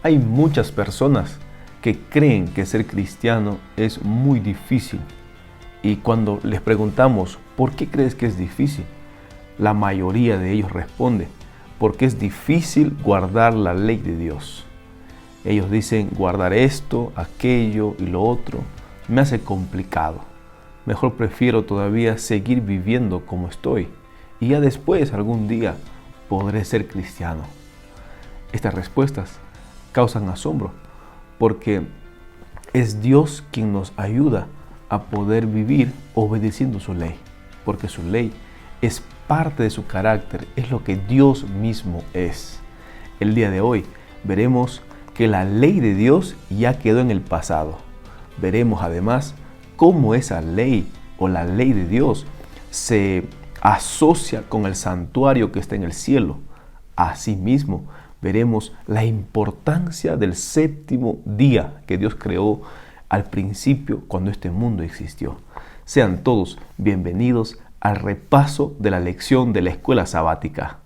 Hay muchas personas que creen que ser cristiano es muy difícil y cuando les preguntamos ¿por qué crees que es difícil? La mayoría de ellos responde porque es difícil guardar la ley de Dios. Ellos dicen guardar esto, aquello y lo otro me hace complicado. Mejor prefiero todavía seguir viviendo como estoy y ya después algún día podré ser cristiano. Estas respuestas causan asombro porque es Dios quien nos ayuda a poder vivir obedeciendo su ley, porque su ley es parte de su carácter, es lo que Dios mismo es. El día de hoy veremos que la ley de Dios ya quedó en el pasado. Veremos además cómo esa ley o la ley de Dios se asocia con el santuario que está en el cielo. Asimismo, veremos la importancia del séptimo día que Dios creó al principio cuando este mundo existió. Sean todos bienvenidos al repaso de la lección de la escuela sabática.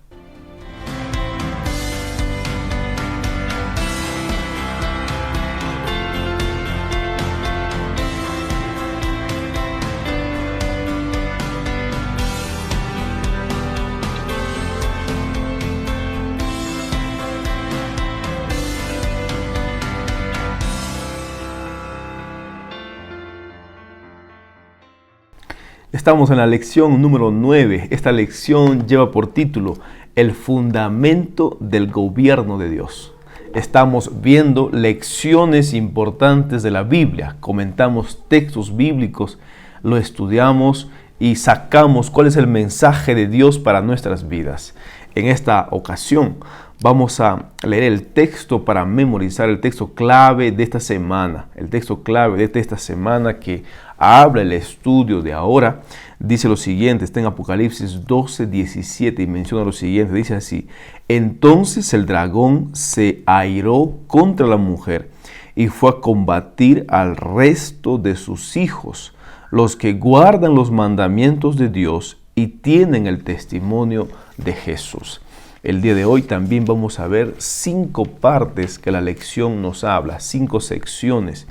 Estamos en la lección número 9. Esta lección lleva por título El fundamento del gobierno de Dios. Estamos viendo lecciones importantes de la Biblia, comentamos textos bíblicos, lo estudiamos y sacamos cuál es el mensaje de Dios para nuestras vidas. En esta ocasión vamos a leer el texto para memorizar el texto clave de esta semana. El texto clave de esta semana que habla el estudio de ahora, dice lo siguiente, está en Apocalipsis 12, 17 y menciona lo siguiente, dice así: entonces el dragón se airó contra la mujer y fue a combatir al resto de sus hijos, los que guardan los mandamientos de Dios y tienen el testimonio de Jesús. El día de hoy también vamos a ver 5 partes que la lección nos habla, 5 secciones.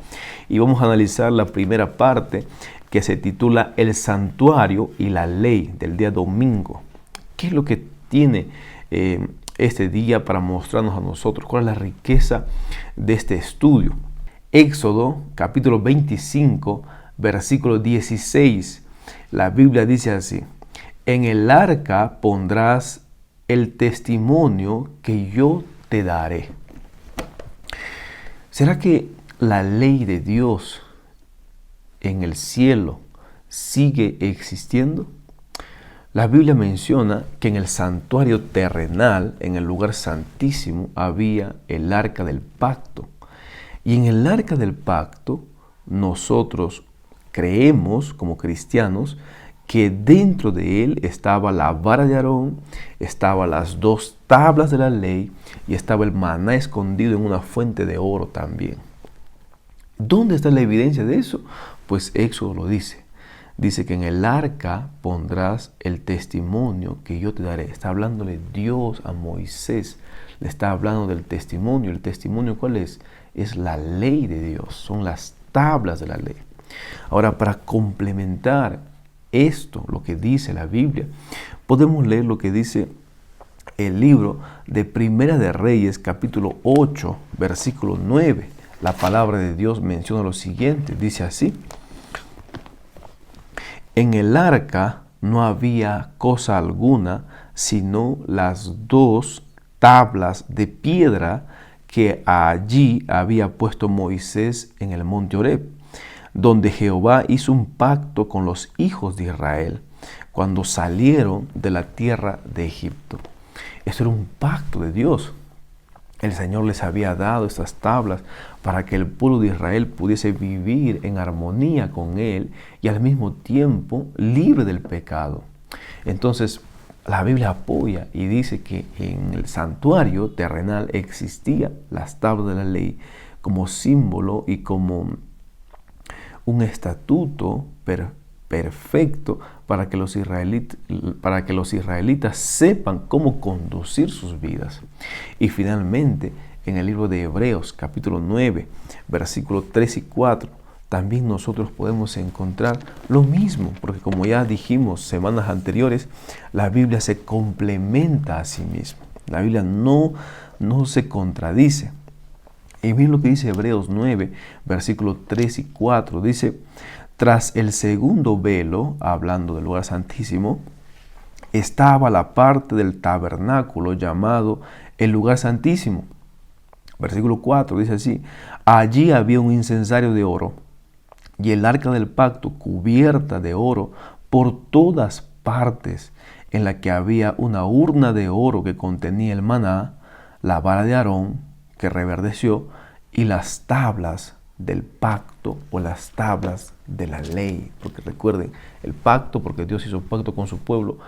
Y vamos a analizar la primera parte que se titula El santuario y la ley del día domingo. ¿Qué es lo que tiene este día para mostrarnos a nosotros? ¿Cuál es la riqueza de este estudio? Éxodo capítulo 25, versículo 16. La Biblia dice así: en el arca pondrás el testimonio que yo te daré. ¿Será que la ley de Dios en el cielo sigue existiendo? La Biblia menciona que en el santuario terrenal, en el lugar santísimo, había el arca del pacto. Y en el arca del pacto, nosotros creemos como cristianos que dentro de él estaba la vara de Aarón, estaban las 2 tablas de la ley y estaba el maná escondido en una fuente de oro también. ¿Dónde está la evidencia de eso? Pues Éxodo lo dice. Dice que en el arca pondrás el testimonio que yo te daré. Está hablándole Dios a Moisés. Le está hablando del testimonio. ¿El testimonio cuál es? Es la ley de Dios. Son las tablas de la ley. Ahora, para complementar esto, lo que dice la Biblia, podemos leer lo que dice el libro de Primera de Reyes, capítulo 8, versículo 9. La palabra de Dios menciona lo siguiente, dice así: en el arca no había cosa alguna, sino las 2 tablas de piedra que allí había puesto Moisés en el monte Horeb, donde Jehová hizo un pacto con los hijos de Israel cuando salieron de la tierra de Egipto. Esto era un pacto de Dios. El Señor les había dado estas tablas para que el pueblo de Israel pudiese vivir en armonía con Él y al mismo tiempo libre del pecado. Entonces, la Biblia apoya y dice que en el santuario terrenal existían las tablas de la ley como símbolo y como un estatuto perfecto para que los israelitas sepan cómo conducir sus vidas. Y finalmente, en el libro de Hebreos, capítulo 9, versículos 3 y 4, también nosotros podemos encontrar lo mismo, porque como ya dijimos semanas anteriores, la Biblia se complementa a sí misma. La Biblia no se contradice. Y miren lo que dice Hebreos 9, versículos 3 y 4. Dice, tras el segundo velo, hablando del lugar santísimo, estaba la parte del tabernáculo llamado el lugar santísimo. Versículo 4 dice así, allí había un incensario de oro y el arca del pacto cubierta de oro por todas partes, en la que había una urna de oro que contenía el maná, la vara de Aarón que reverdeció y las tablas del pacto o las tablas de la ley. Porque recuerden, el pacto, porque Dios hizo pacto con su pueblo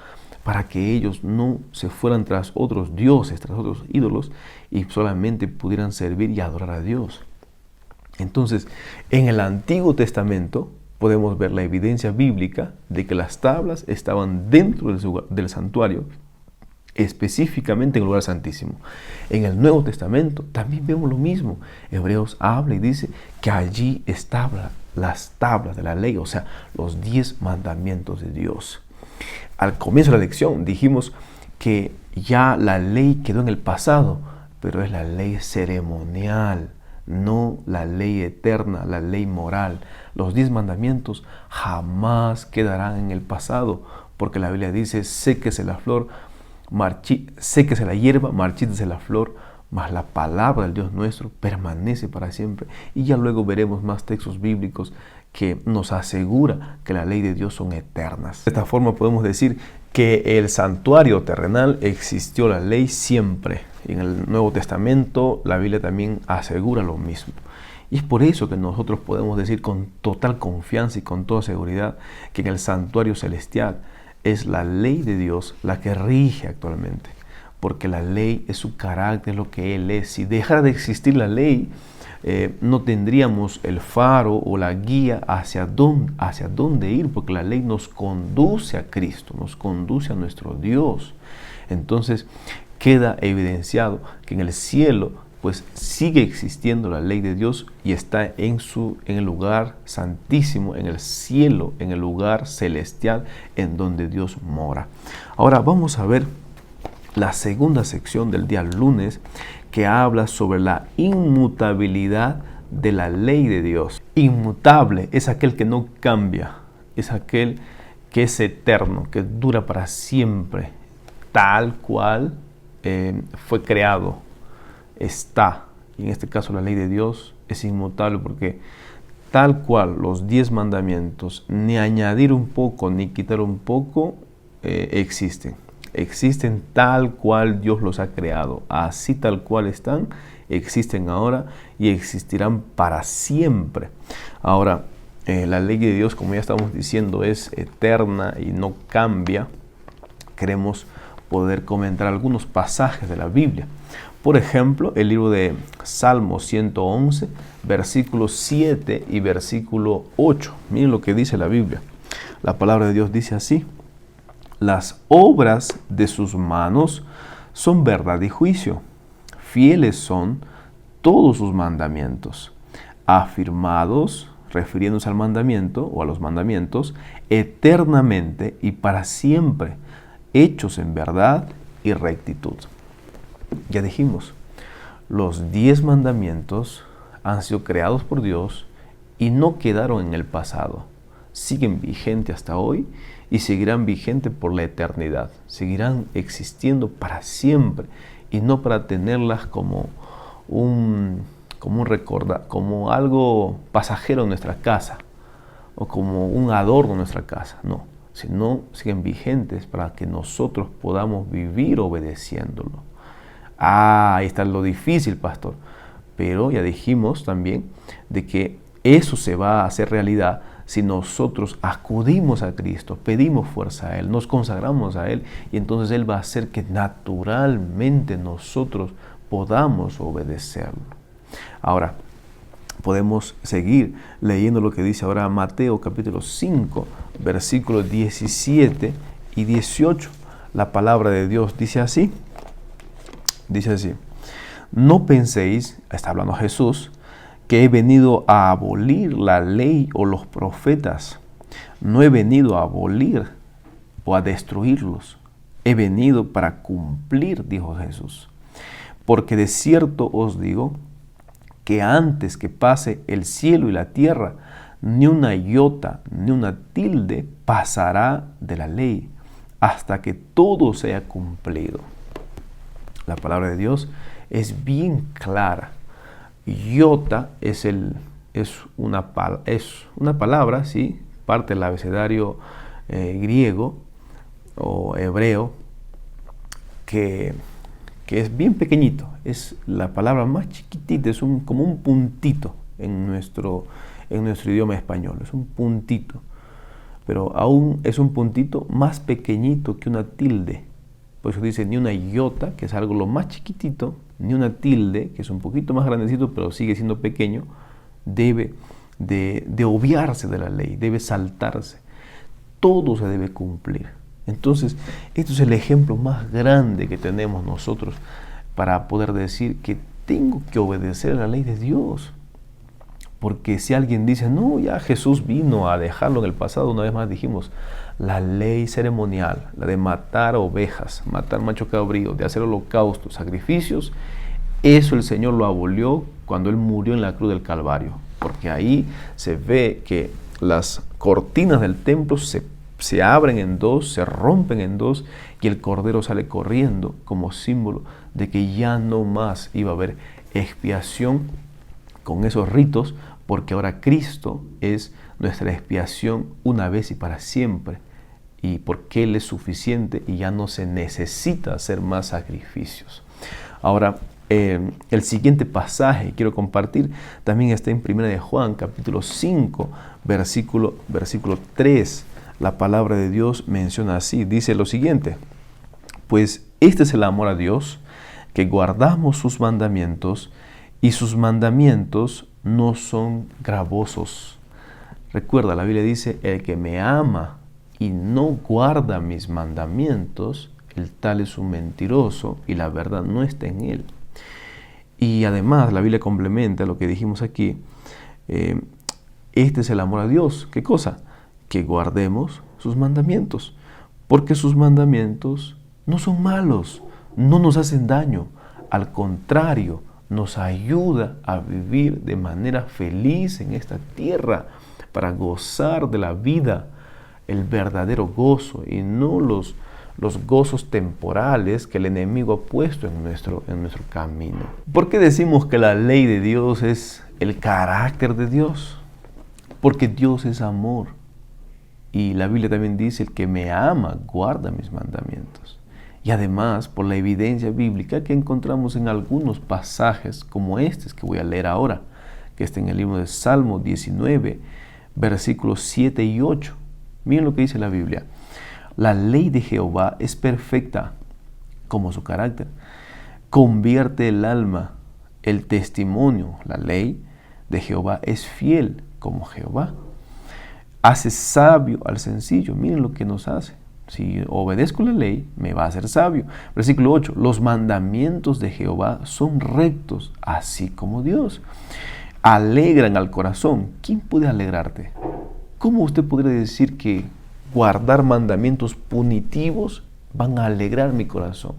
para que ellos no se fueran tras otros dioses, tras otros ídolos y solamente pudieran servir y adorar a Dios. Entonces, en el Antiguo Testamento podemos ver la evidencia bíblica de que las tablas estaban dentro del santuario, específicamente en el lugar santísimo. En el Nuevo Testamento también vemos lo mismo. Hebreos habla y dice que allí estaban las tablas de la ley, o sea, los 10 mandamientos de Dios. Al comienzo de la lección dijimos que ya la ley quedó en el pasado, pero es la ley ceremonial, no la ley eterna, la ley moral. Los 10 mandamientos jamás quedarán en el pasado, porque la Biblia dice, séquese la flor, séquese la hierba, marchítese la flor, mas la palabra del Dios nuestro permanece para siempre. Y ya luego veremos más textos bíblicos que nos asegura que la ley de Dios son eternas. De esta forma podemos decir que el santuario terrenal existió la ley siempre. Y en el Nuevo Testamento la Biblia también asegura lo mismo. Y es por eso que nosotros podemos decir con total confianza y con toda seguridad que en el santuario celestial es la ley de Dios la que rige actualmente. Porque la ley es su carácter, es lo que Él es. Si dejara de existir la ley, no tendríamos el faro o la guía hacia dónde ir, porque la ley nos conduce a Cristo, nos conduce a nuestro Dios. Entonces queda evidenciado que en el cielo pues sigue existiendo la ley de Dios y está en el lugar santísimo, en el cielo, en el lugar celestial en donde Dios mora. Ahora vamos a ver la segunda sección del día lunes, que habla sobre la inmutabilidad de la ley de Dios. Inmutable es aquel que no cambia, es aquel que es eterno, que dura para siempre, tal cual fue creado, está. Y en este caso la ley de Dios es inmutable porque tal cual los 10 mandamientos, ni añadir un poco ni quitar un poco, existen. Existen tal cual Dios los ha creado, así tal cual están, existen ahora y existirán para siempre. Ahora, la ley de Dios, como ya estamos diciendo, es eterna y no cambia. Queremos poder comentar algunos pasajes de la Biblia. Por ejemplo, el libro de Salmo 111, versículo 7 y versículo 8. Miren lo que dice la Biblia. La palabra de Dios dice así: las obras de sus manos son verdad y juicio. Fieles son todos sus mandamientos, afirmados, refiriéndose al mandamiento o a los mandamientos, eternamente y para siempre, hechos en verdad y rectitud. Ya dijimos, los 10 mandamientos han sido creados por Dios y no quedaron en el pasado. Siguen vigentes hasta hoy y seguirán vigentes por la eternidad. Seguirán existiendo para siempre y no para tenerlas como como algo pasajero en nuestra casa o como un adorno en nuestra casa. No, sino siguen vigentes para que nosotros podamos vivir obedeciéndolo. Ahí está lo difícil, pastor. Pero ya dijimos también de que eso se va a hacer realidad si nosotros acudimos a Cristo, pedimos fuerza a Él, nos consagramos a Él, y entonces Él va a hacer que naturalmente nosotros podamos obedecerlo. Ahora, podemos seguir leyendo lo que dice ahora Mateo capítulo 5, versículos 17 y 18. La palabra de Dios dice así. no penséis, está hablando Jesús, que he venido a abolir la ley o los profetas. No he venido a abolir o a destruirlos. He venido para cumplir, dijo Jesús. Porque de cierto os digo que antes que pase el cielo y la tierra, ni una iota, ni una tilde pasará de la ley, hasta que todo sea cumplido. La palabra de Dios es bien clara. Iota es una palabra, ¿sí? Parte del abecedario griego o hebreo, que es bien pequeñito. Es la palabra más chiquitita, es como un puntito en nuestro idioma español. Es un puntito, pero aún es un puntito más pequeñito que una tilde. Por eso dice ni una iota, que es algo lo más chiquitito, ni una tilde, que es un poquito más grandecito, pero sigue siendo pequeño, debe de obviarse de la ley, debe saltarse. Todo se debe cumplir. Entonces, esto es el ejemplo más grande que tenemos nosotros para poder decir que tengo que obedecer a la ley de Dios. Porque si alguien dice, no, ya Jesús vino a dejarlo en el pasado, una vez más dijimos, la ley ceremonial, la de matar ovejas, matar macho cabrío, de hacer holocaustos, sacrificios, eso el Señor lo abolió cuando Él murió en la cruz del Calvario. Porque ahí se ve que las cortinas del templo se abren en dos, se rompen en dos, y el Cordero sale corriendo como símbolo de que ya no más iba a haber expiación con esos ritos, porque ahora Cristo es nuestra expiación una vez y para siempre, y porque Él es suficiente y ya no se necesita hacer más sacrificios. Ahora, el siguiente pasaje que quiero compartir también está en 1 de Juan, capítulo 5, versículo 3. La palabra de Dios menciona así, dice lo siguiente: pues este es el amor a Dios, que guardamos sus mandamientos, y sus mandamientos no son gravosos. Recuerda, la Biblia dice, el que me ama y no guarda mis mandamientos, el tal es un mentiroso y la verdad no está en él. Y además la Biblia complementa lo que dijimos aquí. Este es el amor a Dios. ¿Qué cosa? Que guardemos sus mandamientos, porque sus mandamientos no son malos, no nos hacen daño, al contrario, nos ayuda a vivir de manera feliz en esta tierra, para gozar de la vida, el verdadero gozo y no los gozos temporales que el enemigo ha puesto en nuestro camino. ¿Por qué decimos que la ley de Dios es el carácter de Dios? Porque Dios es amor. Y la Biblia también dice, el que me ama guarda mis mandamientos. Y además, por la evidencia bíblica que encontramos en algunos pasajes como estos que voy a leer ahora, que está en el libro de Salmo 19, versículos 7 y 8. Miren lo que dice la Biblia. La ley de Jehová es perfecta, como su carácter. Convierte el alma. El testimonio, la ley de Jehová es fiel, como Jehová. Hace sabio al sencillo. Miren lo que nos hace. Si obedezco la ley, me va a hacer sabio. Versículo 8. Los mandamientos de Jehová son rectos, así como Dios. Alegran al corazón. ¿Quién puede alegrarte? ¿Cómo usted podría decir que guardar mandamientos punitivos van a alegrar mi corazón?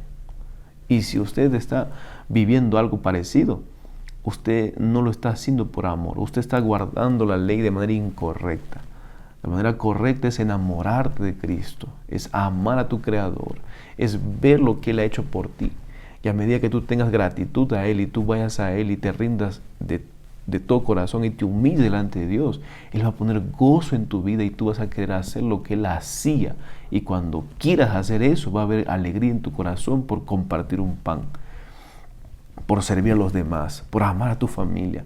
Y si usted está viviendo algo parecido, usted no lo está haciendo por amor. Usted está guardando la ley de manera incorrecta. La manera correcta es enamorarte de Cristo, es amar a tu Creador, es ver lo que Él ha hecho por ti. Y a medida que tú tengas gratitud a Él y tú vayas a Él y te rindas de todo corazón y te humilles delante de Dios, Él va a poner gozo en tu vida y tú vas a querer hacer lo que Él hacía. Y cuando quieras hacer eso, va a haber alegría en tu corazón por compartir un pan, por servir a los demás, por amar a tu familia,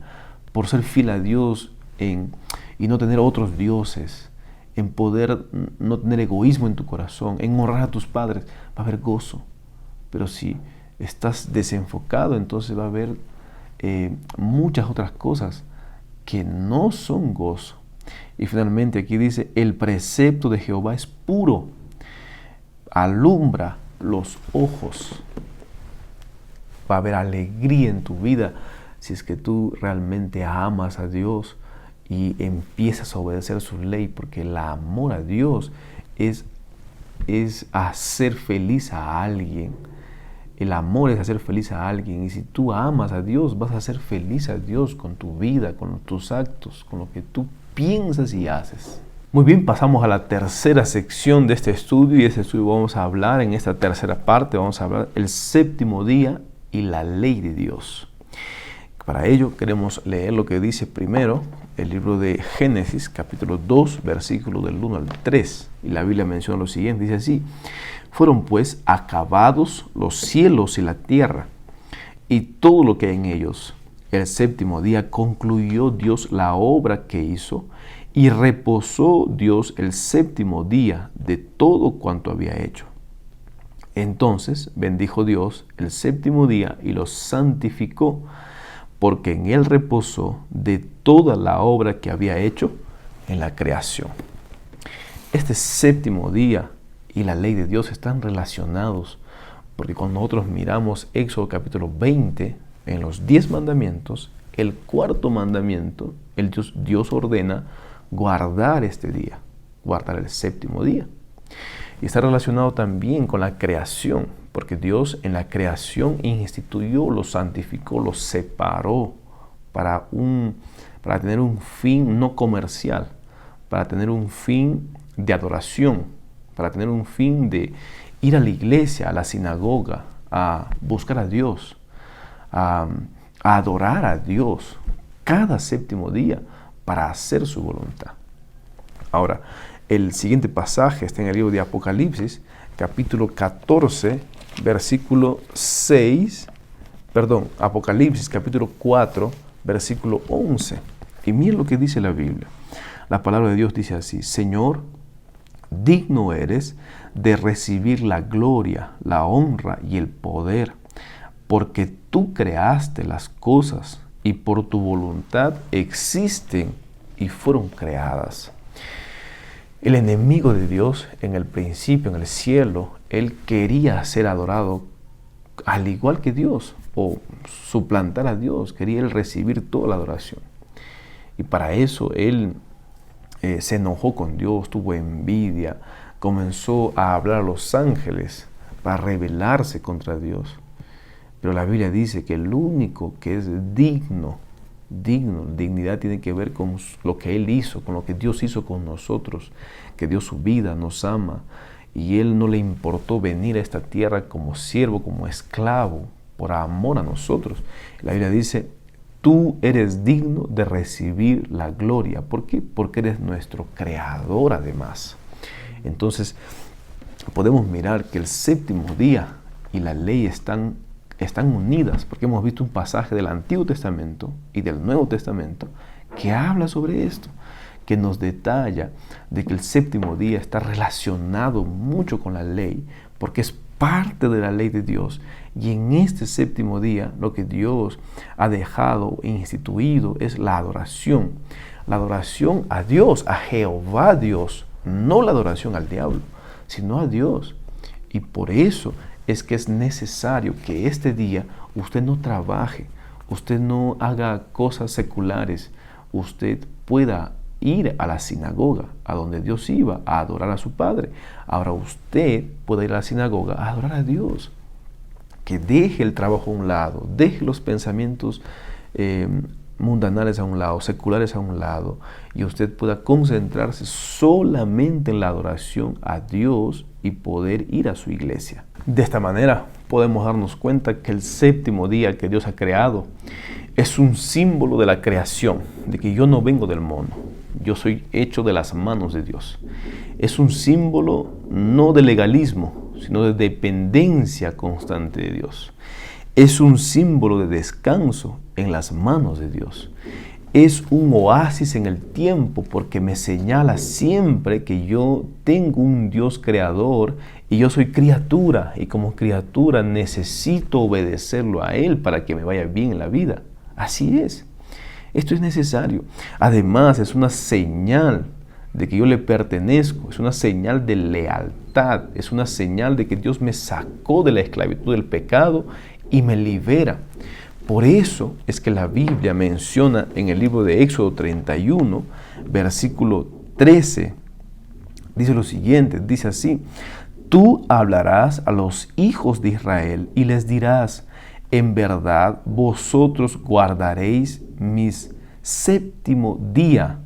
por ser fiel a Dios y no tener otros dioses, en poder no tener egoísmo en tu corazón, en honrar a tus padres. Va a haber gozo. Pero si estás desenfocado, entonces va a haber muchas otras cosas que no son gozo. Y finalmente aquí dice, el precepto de Jehová es puro, alumbra los ojos. va a haber alegría en tu vida si es que tú realmente amas a Dios y empiezas a obedecer su ley, porque el amor a Dios es hacer feliz a alguien. El amor es hacer feliz a alguien, y si tú amas a Dios, vas a hacer feliz a Dios con tu vida, con tus actos, con lo que tú piensas y haces. Muy bien, pasamos a la tercera sección de este estudio, y este estudio vamos a hablar, en esta tercera parte, vamos a hablar el séptimo día y la ley de Dios. Para ello queremos leer lo que dice primero el libro de Génesis, capítulo 2, versículo del 1 al 3. Y la Biblia menciona lo siguiente, dice así: fueron pues acabados los cielos y la tierra, y todo lo que hay en ellos. El séptimo día concluyó Dios la obra que hizo, y reposó Dios el séptimo día de todo cuanto había hecho. Entonces bendijo Dios el séptimo día y lo santificó, porque en él reposó de toda la obra que había hecho en la creación. Este séptimo día y la ley de Dios están relacionados, porque cuando nosotros miramos Éxodo capítulo 20, en los 10 mandamientos, el cuarto mandamiento, Dios ordena guardar este día, guardar el séptimo día. Y está relacionado también con la creación, porque Dios en la creación instituyó, lo santificó, lo separó para tener un fin no comercial, para tener un fin de adoración, para tener un fin de ir a la iglesia, a la sinagoga, a buscar a Dios, a adorar a Dios cada séptimo día para hacer su voluntad. Ahora, el siguiente pasaje está en el libro de Apocalipsis, capítulo 14, versículo 6, Apocalipsis, capítulo 4, versículo 11. Y miren lo que dice la Biblia. La palabra de Dios dice así: Señor, digno eres de recibir la gloria, la honra y el poder, porque tú creaste las cosas y por tu voluntad existen y fueron creadas. El enemigo de Dios en el principio, en el cielo, él quería ser adorado al igual que Dios, o suplantar a Dios, quería él recibir toda la adoración. Y para eso él se enojó con Dios, tuvo envidia, comenzó a hablar a los ángeles para rebelarse contra Dios. Pero la Biblia dice que el único que es dignidad tiene que ver con lo que Él hizo, con lo que Dios hizo con nosotros, que dio su vida, nos ama, y Él no le importó venir a esta tierra como siervo, como esclavo, por amor a nosotros. La Biblia dice: tú eres digno de recibir la gloria. ¿Por qué? Porque eres nuestro creador además. Entonces, podemos mirar que el séptimo día y la ley están unidas, porque hemos visto un pasaje del Antiguo Testamento y del Nuevo Testamento que habla sobre esto, que nos detalla de que el séptimo día está relacionado mucho con la ley, porque es parte de la ley de Dios. Y en este séptimo día lo que Dios ha dejado e instituido es la adoración a Dios, a Jehová Dios, no la adoración al diablo, sino a Dios. Y por eso es que es necesario que este día usted no trabaje, usted no haga cosas seculares, usted pueda ir a la sinagoga, a donde Dios iba, a adorar a su Padre. Ahora usted puede ir a la sinagoga a adorar a Dios. Que deje el trabajo a un lado, deje los pensamientos mundanales a un lado, seculares a un lado, y usted pueda concentrarse solamente en la adoración a Dios y poder ir a su iglesia. De esta manera podemos darnos cuenta que el séptimo día que Dios ha creado es un símbolo de la creación, de que yo no vengo del mono, yo soy hecho de las manos de Dios. Es un símbolo no de legalismo, sino de dependencia constante de Dios. Es un símbolo de descanso en las manos de Dios. Es un oasis en el tiempo, porque me señala siempre que yo tengo un Dios creador y yo soy criatura, y como criatura necesito obedecerlo a Él para que me vaya bien en la vida. Así es. Esto es necesario. Además, es una señal de que yo le pertenezco, es una señal de lealtad, es una señal de que Dios me sacó de la esclavitud del pecado y me libera. Por eso es que la Biblia menciona en el libro de Éxodo 31, versículo 13, dice lo siguiente, dice así: tú hablarás a los hijos de Israel y les dirás, en verdad vosotros guardaréis mis séptimo día,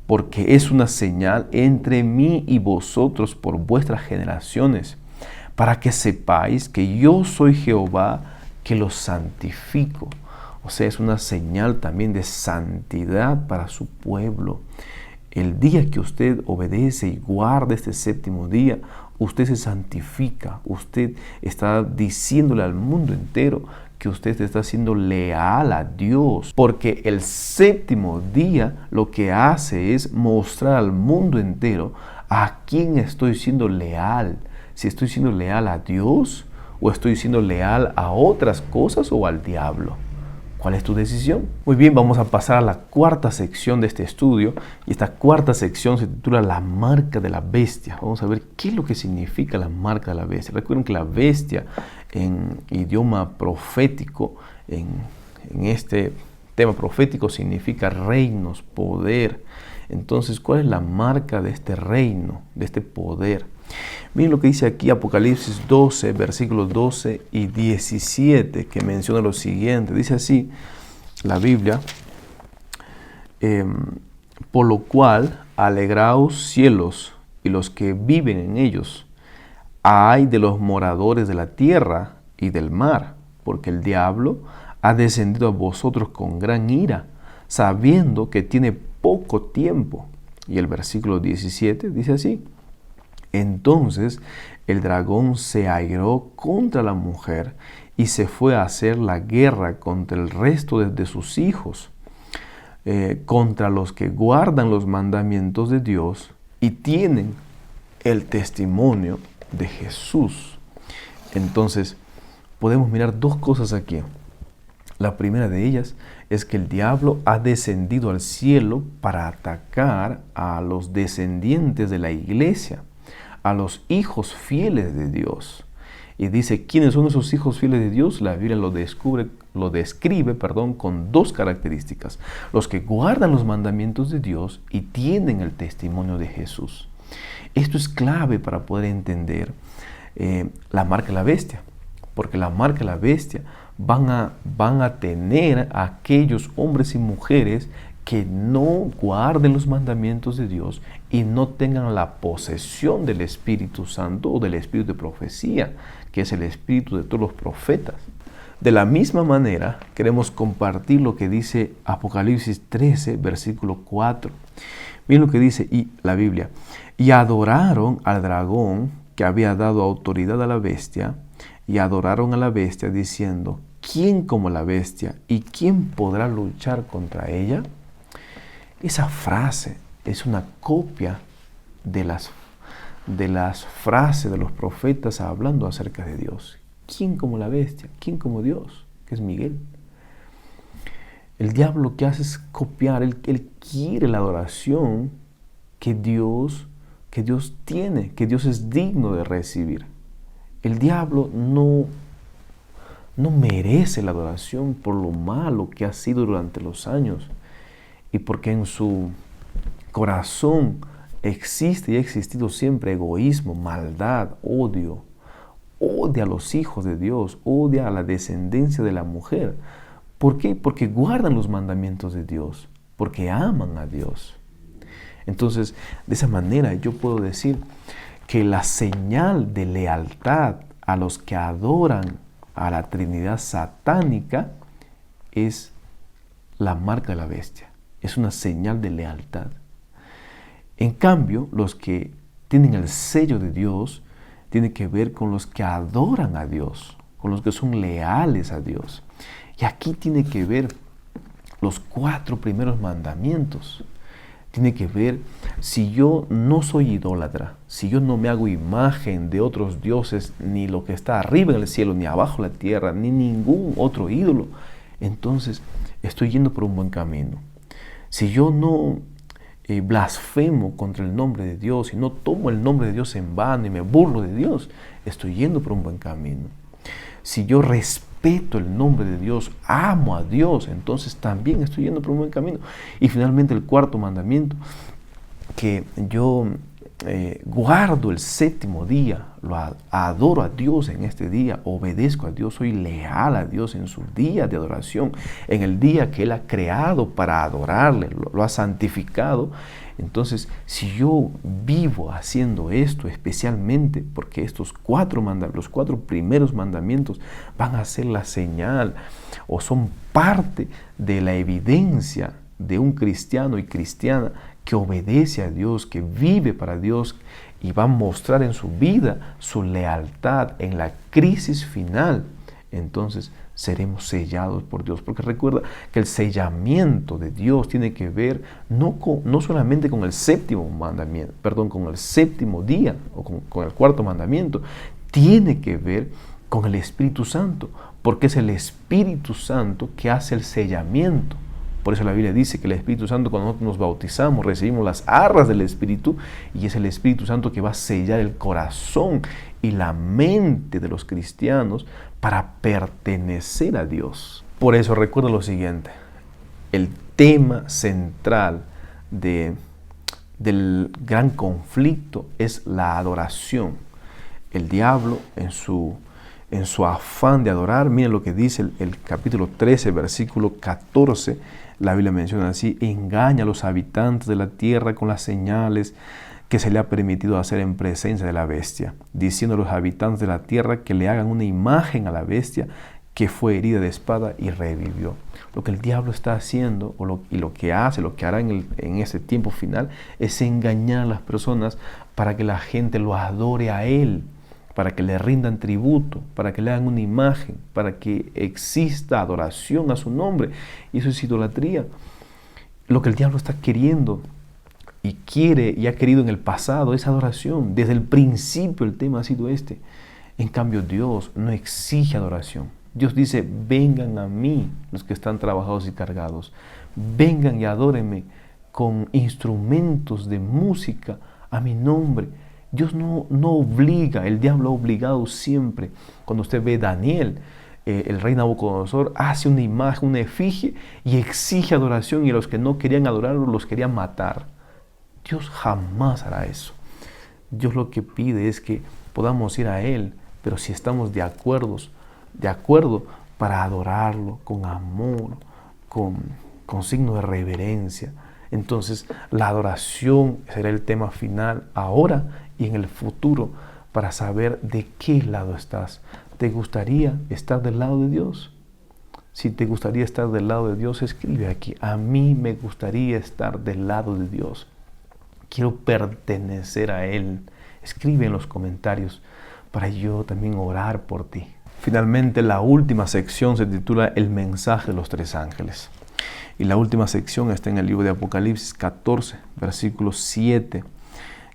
porque es una señal entre mí y vosotros por vuestras generaciones, para que sepáis que yo soy Jehová, que los santifico. O sea, es una señal también de santidad para su pueblo. El día que usted obedece y guarda este séptimo día, usted se santifica. Usted está diciéndole al mundo entero que usted está siendo leal a Dios. Porque el séptimo día lo que hace es mostrar al mundo entero a quién estoy siendo leal. Si estoy siendo leal a Dios o estoy siendo leal a otras cosas o al diablo. ¿Cuál es tu decisión? Muy bien, vamos a pasar a la cuarta sección de este estudio. Y esta cuarta sección se titula La marca de la bestia. Vamos a ver qué es lo que significa la marca de la bestia. Recuerden que la bestia en idioma profético, en este tema profético, significa reinos, poder. Entonces, ¿cuál es la marca de este reino, de este poder? Miren lo que dice aquí Apocalipsis 12, versículos 12 y 17, que menciona lo siguiente. Dice así la Biblia: por lo cual, alegraos cielos y los que viven en ellos. Ay de los moradores de la tierra y del mar, porque el diablo ha descendido a vosotros con gran ira, sabiendo que tiene poco tiempo. Y el versículo 17 dice así: entonces el dragón se airó contra la mujer y se fue a hacer la guerra contra el resto de sus hijos, contra los que guardan los mandamientos de Dios y tienen el testimonio de Jesús. Entonces podemos mirar dos cosas aquí. La primera de ellas es que el diablo ha descendido al cielo para atacar a los descendientes de la iglesia, a los hijos fieles de Dios. Y dice, ¿quiénes son esos hijos fieles de Dios? La Biblia lo describe con dos características: los que guardan los mandamientos de Dios y tienen el testimonio de Jesús. Esto es clave para poder entender la marca de la bestia, porque la marca de la bestia van a tener a aquellos hombres y mujeres que no guarden los mandamientos de Dios y no tengan la posesión del Espíritu Santo o del Espíritu de profecía, que es el espíritu de todos los profetas. De la misma manera, queremos compartir lo que dice Apocalipsis 13, versículo 4. Miren lo que dice la Biblia: y adoraron al dragón que había dado autoridad a la bestia, y adoraron a la bestia diciendo, ¿quién como la bestia? ¿Y quién podrá luchar contra ella? Esa frase es una copia de las frases de los profetas hablando acerca de Dios. ¿Quién como la bestia? ¿Quién como Dios? Que es Miguel. El diablo lo que hace es copiar. Él quiere la adoración que Dios tiene, que Dios es digno de recibir. El diablo no merece la adoración por lo malo que ha sido durante los años y porque en su corazón existe y ha existido siempre egoísmo, maldad, odio. Odia a los hijos de Dios, odia a la descendencia de la mujer. ¿Por qué? Porque guardan los mandamientos de Dios, porque aman a Dios. Entonces, de esa manera yo puedo decir que la señal de lealtad a los que adoran a la Trinidad satánica es la marca de la bestia. Es una señal de lealtad. En cambio, los que tienen el sello de Dios tienen que ver con los que adoran a Dios, con los que son leales a Dios. Y aquí tiene que ver los 4 primeros mandamientos. Tiene que ver, si yo no soy idólatra, si yo no me hago imagen de otros dioses, ni lo que está arriba en el cielo, ni abajo en la tierra, ni ningún otro ídolo, entonces estoy yendo por un buen camino. Si yo no blasfemo contra el nombre de Dios y no tomo el nombre de Dios en vano y me burlo de Dios, estoy yendo por un buen camino. Si yo respeto respeto el nombre de Dios, amo a Dios, entonces también estoy yendo por un buen camino. Y finalmente el cuarto mandamiento, que yo guardo el séptimo día, adoro a Dios en este día, obedezco a Dios, soy leal a Dios en su día de adoración, en el día que Él ha creado para adorarle, lo ha santificado. Entonces, si yo vivo haciendo esto, especialmente porque los cuatro primeros mandamientos van a ser la señal o son parte de la evidencia de un cristiano y cristiana que obedece a Dios, que vive para Dios y va a mostrar en su vida su lealtad en la crisis final, entonces seremos sellados por Dios. Porque recuerda que el sellamiento de Dios tiene que ver no solamente con el séptimo mandamiento, con el séptimo día o con el cuarto mandamiento, tiene que ver con el Espíritu Santo, porque es el Espíritu Santo que hace el sellamiento. Por eso la Biblia dice que el Espíritu Santo, cuando nosotros nos bautizamos, recibimos las arras del Espíritu, y es el Espíritu Santo que va a sellar el corazón y la mente de los cristianos para pertenecer a Dios. Por eso recuerda lo siguiente: el tema central del gran conflicto es la adoración. El diablo, en su afán de adorar, miren lo que dice el capítulo 13, versículo 14, la Biblia menciona así: engaña a los habitantes de la tierra con las señales que se le ha permitido hacer en presencia de la bestia, diciendo a los habitantes de la tierra que le hagan una imagen a la bestia que fue herida de espada y revivió. Lo que el diablo está haciendo, y lo que hará en ese tiempo final, es engañar a las personas para que la gente lo adore a él, para que le rindan tributo, para que le hagan una imagen, para que exista adoración a su nombre. Y eso es idolatría. Lo que el diablo está queriendo y quiere y ha querido en el pasado es adoración. Desde el principio el tema ha sido este. En cambio, Dios no exige adoración. Dios dice: vengan a mí los que están trabajados y cargados. Vengan y adórenme con instrumentos de música a mi nombre. Dios no obliga, el diablo ha obligado siempre. Cuando usted ve Daniel, el rey Nabucodonosor hace una imagen, una efigie, y exige adoración, y a los que no querían adorarlo los quería matar. Dios jamás hará eso. Dios lo que pide es que podamos ir a Él, pero si estamos de acuerdo para adorarlo con amor, con signo de reverencia. Entonces la adoración será el tema final ahora y en el futuro, para saber de qué lado estás. ¿Te gustaría estar del lado de Dios? Si te gustaría estar del lado de Dios, escribe aquí: a mí me gustaría estar del lado de Dios. Quiero pertenecer a Él. Escribe en los comentarios para yo también orar por ti. Finalmente, la última sección se titula El mensaje de los tres ángeles. Y la última sección está en el libro de Apocalipsis 14, versículo 7,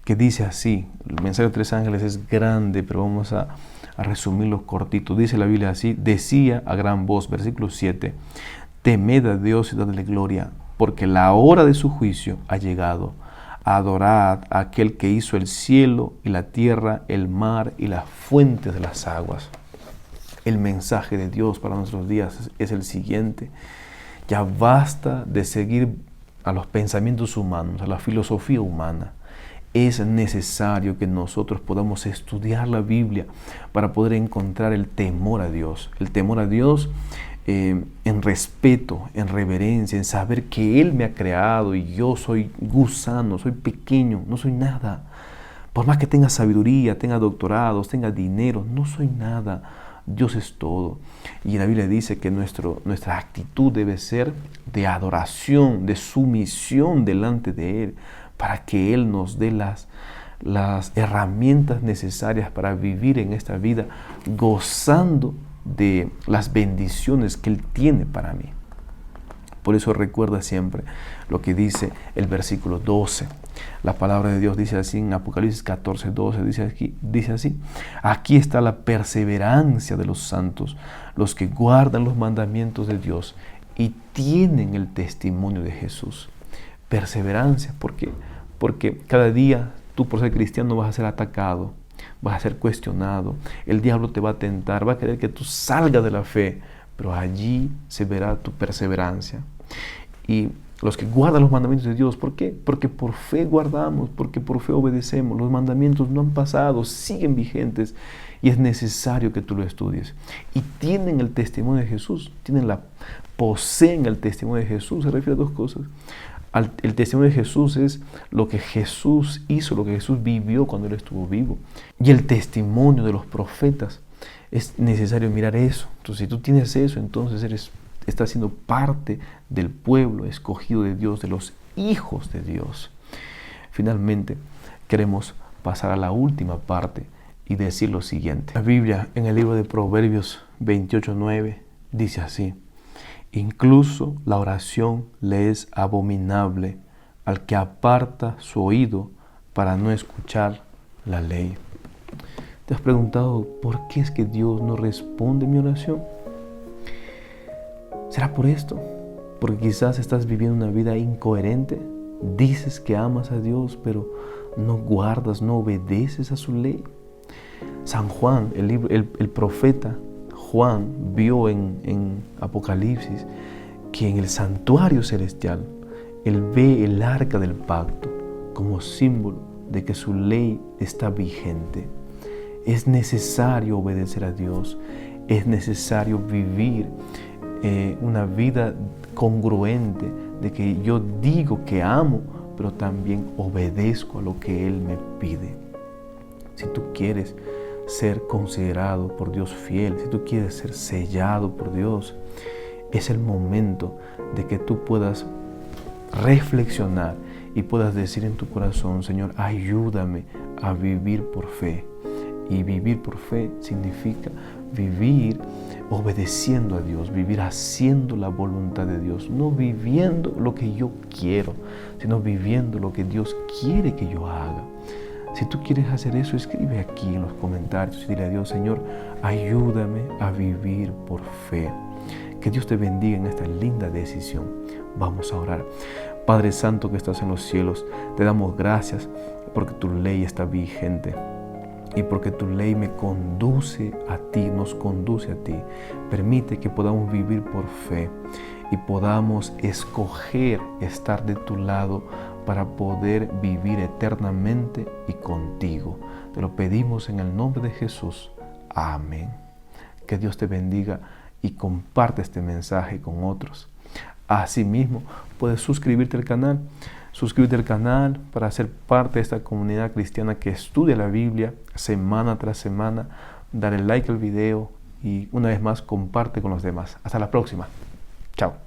que dice así. El mensaje de los tres ángeles es grande, pero vamos a resumirlo cortito. Dice la Biblia así: decía a gran voz, versículo 7, temed a Dios y dadle gloria, porque la hora de su juicio ha llegado. Adorad a aquel que hizo el cielo y la tierra, el mar y las fuentes de las aguas. El mensaje de Dios para nuestros días es el siguiente: ya basta de seguir a los pensamientos humanos, a la filosofía humana. Es necesario que nosotros podamos estudiar la Biblia para poder encontrar el temor a Dios. El temor a Dios en respeto, en reverencia, en saber que Él me ha creado y yo soy gusano, soy pequeño, no soy nada. Por más que tenga sabiduría, tenga doctorados, tenga dinero, no soy nada. Dios es todo. Y la Biblia dice que nuestra actitud debe ser de adoración, de sumisión delante de Él, para que Él nos dé las herramientas necesarias para vivir en esta vida gozando de las bendiciones que Él tiene para mí. Por eso recuerda siempre lo que dice el versículo 12. La palabra de Dios dice así en Apocalipsis 14, 12, dice así: aquí está la perseverancia de los santos, los que guardan los mandamientos de Dios y tienen el testimonio de Jesús. Perseverancia, ¿por qué? Porque cada día tú, por ser cristiano, vas a ser atacado. vas a ser cuestionado, el diablo te va a tentar, va a querer que tú salgas de la fe, pero allí se verá tu perseverancia. Y los que guardan los mandamientos de Dios, ¿por qué? Porque por fe guardamos, porque por fe obedecemos. Los mandamientos no han pasado, siguen vigentes y es necesario que tú lo estudies. Y tienen el testimonio de Jesús, poseen el testimonio de Jesús. Se refiere a dos cosas. El testimonio de Jesús es lo que Jesús hizo, lo que Jesús vivió cuando Él estuvo vivo. Y el testimonio de los profetas, es necesario mirar eso. Entonces, si tú tienes eso, entonces estás siendo parte del pueblo escogido de Dios, de los hijos de Dios. Finalmente, queremos pasar a la última parte y decir lo siguiente. La Biblia, en el libro de Proverbios 28:9, dice así: incluso la oración le es abominable al que aparta su oído para no escuchar la ley. ¿Te has preguntado por qué es que Dios no responde mi oración? ¿Será por esto? Porque quizás estás viviendo una vida incoherente. Dices que amas a Dios, pero no guardas, no obedeces a su ley. San Juan, el profeta Juan, vio en Apocalipsis que en el santuario celestial él ve el arca del pacto como símbolo de que su ley está vigente. Es necesario obedecer a Dios, es necesario vivir una vida congruente de que yo digo que amo, pero también obedezco a lo que Él me pide. Si tú quieres ser considerado por Dios fiel, si tú quieres ser sellado por Dios, es el momento de que tú puedas reflexionar y puedas decir en tu corazón: Señor, ayúdame a vivir por fe. Y vivir por fe significa vivir obedeciendo a Dios, vivir haciendo la voluntad de Dios, no viviendo lo que yo quiero, sino viviendo lo que Dios quiere que yo haga. Si tú quieres hacer eso, escribe aquí en los comentarios y dile a Dios: Señor, ayúdame a vivir por fe. Que Dios te bendiga en esta linda decisión. Vamos a orar. Padre Santo que estás en los cielos, te damos gracias porque tu ley está vigente. Y porque tu ley me conduce a ti, nos conduce a ti. Permite que podamos vivir por fe y podamos escoger estar de tu lado para poder vivir eternamente y contigo. Te lo pedimos en el nombre de Jesús. Amén. Que Dios te bendiga y comparte este mensaje con otros. Asimismo, puedes suscribirte al canal. Suscríbete al canal para ser parte de esta comunidad cristiana que estudia la Biblia semana tras semana. Dale like al video y una vez más comparte con los demás. Hasta la próxima. Chao.